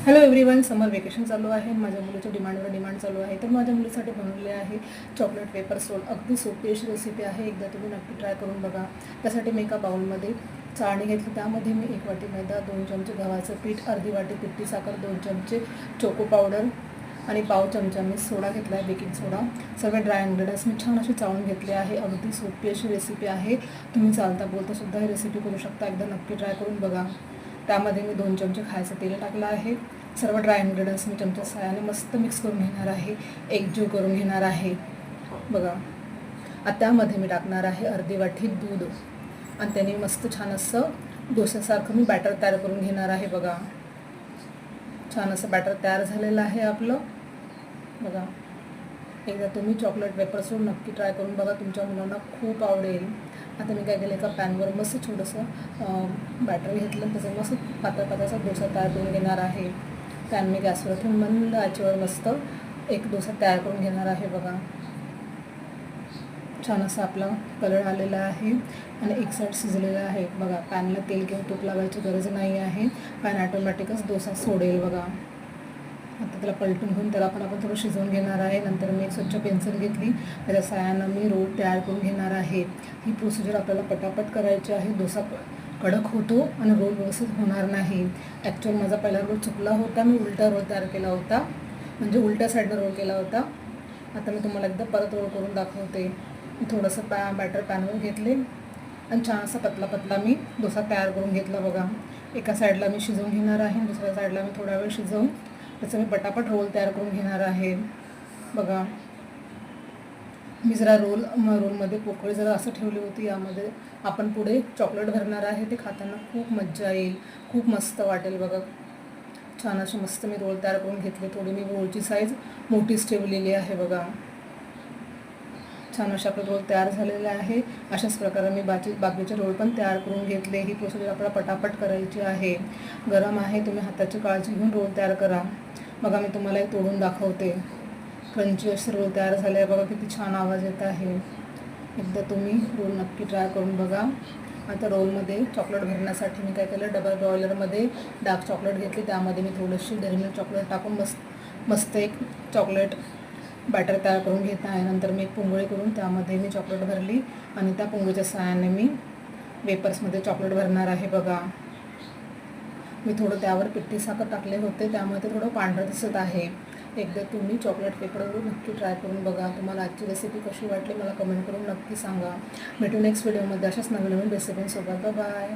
Hello everyone, समर vacation चालू आहे. माझ्या मुलीच्या डिमांड चालू आहे. तर माझ्या मुलीसाठी बनवले आहे चॉकलेट पेपर रोल. अगदी सोपी अशी रेसिपी आहे. एकदा तुम्ही नक्की ट्राय करून बघा. त्यासाठी मी एका बाउलमध्ये चाळणी घेतली. त्यामध्ये मी 1 वाटी मैदा, 2 चमचे गव्हाचं पीठ, अर्धी वाटी पिठी साखर, 2 चमचे चोको पावडर आणि पाव चमचा मी सोडा घेतला आहे, बेकिंग सोडा. सर्व ड्राय इंग्रेडियंट्स मी छान असे चाळून घेतले आहे. अगदी सोपी अशी रेसिपी आहे. तुम्ही चालता बोलता सुद्धा ही रेसिपी करू शकता. एकदा नक्की ट्राय करून बघा. त्यामध्ये मी 2 चमचे खायचं तेल टाकलं आहे. सर्व ड्राय इंग्रेडियंट्स मी चमच्या सहाय्याने मस्त मिक्स करून घेणार आहे, एकजीव करून घेणार आहे. बघा, आता त्यामध्ये मी टाकणार आहे अर्धी वाटी दूध आणि त्याने मस्त छान असं डोस्यासारखं मी बॅटर तयार करून घेणार आहे. बघा, छान असं बॅटर तयार झालेलं आहे आपलं. बघा, एकदा तुम्ही चॉकलेट पेपर्स रोल नक्की ट्राय करून बघा. तुमच्या मुलांना खूप आवडेल. आता मी काय केलं, एका पॅनवर मस्त छोटंसं बॅटर घेतलं, त्याचं मस्त पातळाचा डोसा तयार करून घेणार आहे. पॅन मी गॅसवर ठेवून मंद आचेवर मस्त एक डोसा तयार करून घेणार आहे. बघा, छान असा आपला कलर आलेला आहे आणि एक साईड शिजलेला आहे. बघा, पॅनला तेल किंवा तूप लावायची गरज नाही आहे. पॅन ऑटोमॅटिकच डोसा सोडेल. बघा, आता त्याला पलटून घेऊन त्याला पण आपण थोडं शिजवून घेणार आहे. नंतर मी एक स्वच्छ पेन्सिल घेतली, त्याच्या सहाय्यानं मी रोल तयार करून घेणार आहे. ही प्रोसिजर आपल्याला पटापट करायची आहे. डोसा कडक होतो आणि रोल व्यवस्थित होणार नाही. ॲक्च्युअल माझा पहिला रोल चुकला होता. मी उलटा रोल तयार केला होता, म्हणजे उलट्या साईडनं रोल केला होता. आता मी तुम्हाला एकदा परत रोल करून दाखवते. मी थोडंसं बॅटर पॅनवर घेतले आणि छान असा पतला मी डोसा तयार करून घेतला. बघा, एका साईडला मी शिजवून घेणार आहे, दुसऱ्या साईडला मी थोडा वेळ शिजवून त्याचं मी पटापट रोल तयार करून घेणार आहे. बघा, मी जरा रोलमध्ये पोकळी जरा असं ठेवली होती. यामध्ये आपण पुढे चॉकलेट भरणार आहे. ते खाताना खूप मज्जा येईल, खूप मस्त वाटेल. बघा, छान अशी मस्त मी रोल तयार करून घेतले. थोडी मी रोलची साईज मोठीच ठेवलेली आहे. बघा, छान अशा आपले रोल तयार झालेले आहे. अशाच प्रकारे मी बाकीचे रोल पण तयार करून घेतले. ही प्रोसिजर आपल्याला पटापट करायची आहे. गरम आहे, तुम्ही हाताची काळजी घेऊन रोल तयार करा. बघा, मी तुम्हाला एक तोडून दाखवते. क्रंची असे रोल तयार झाले आहे. बघा, किती छान आवाज येत आहे. एकदा तुम्ही रोल नक्की ट्राय करून बघा. आता रोलमध्ये चॉकलेट भरण्यासाठी मी काय केलं, डबल बॉयलरमध्ये डार्क चॉकलेट घेतली. त्यामध्ये मी थोडीशी डेअरी मिल्क चॉकलेट टाकून मस्त एक चॉकलेट बॅटर तयार करून घेत आहे. नंतर मी एक पोंगळी करून त्यामध्ये मी चॉकलेट भरली आणि त्या पोंगळीच्या सहाय्याने मी वेपर्समध्ये चॉकलेट भरणार आहे. बघा, मी थोडं त्यावर पिठी साखर टाकले होते, त्यामुळे ते थोडं पांढरं दिसत आहे. एकदा तुम्ही चॉकलेट पेपरवर नक्की ट्राय करून बघा. तुम्हाला आजची रेसिपी कशी वाटली मला कमेंट करून नक्की सांगा. भेटू नेक्स्ट व्हिडिओमध्ये अशाच नवीन रेसिपींसोबत. बाय.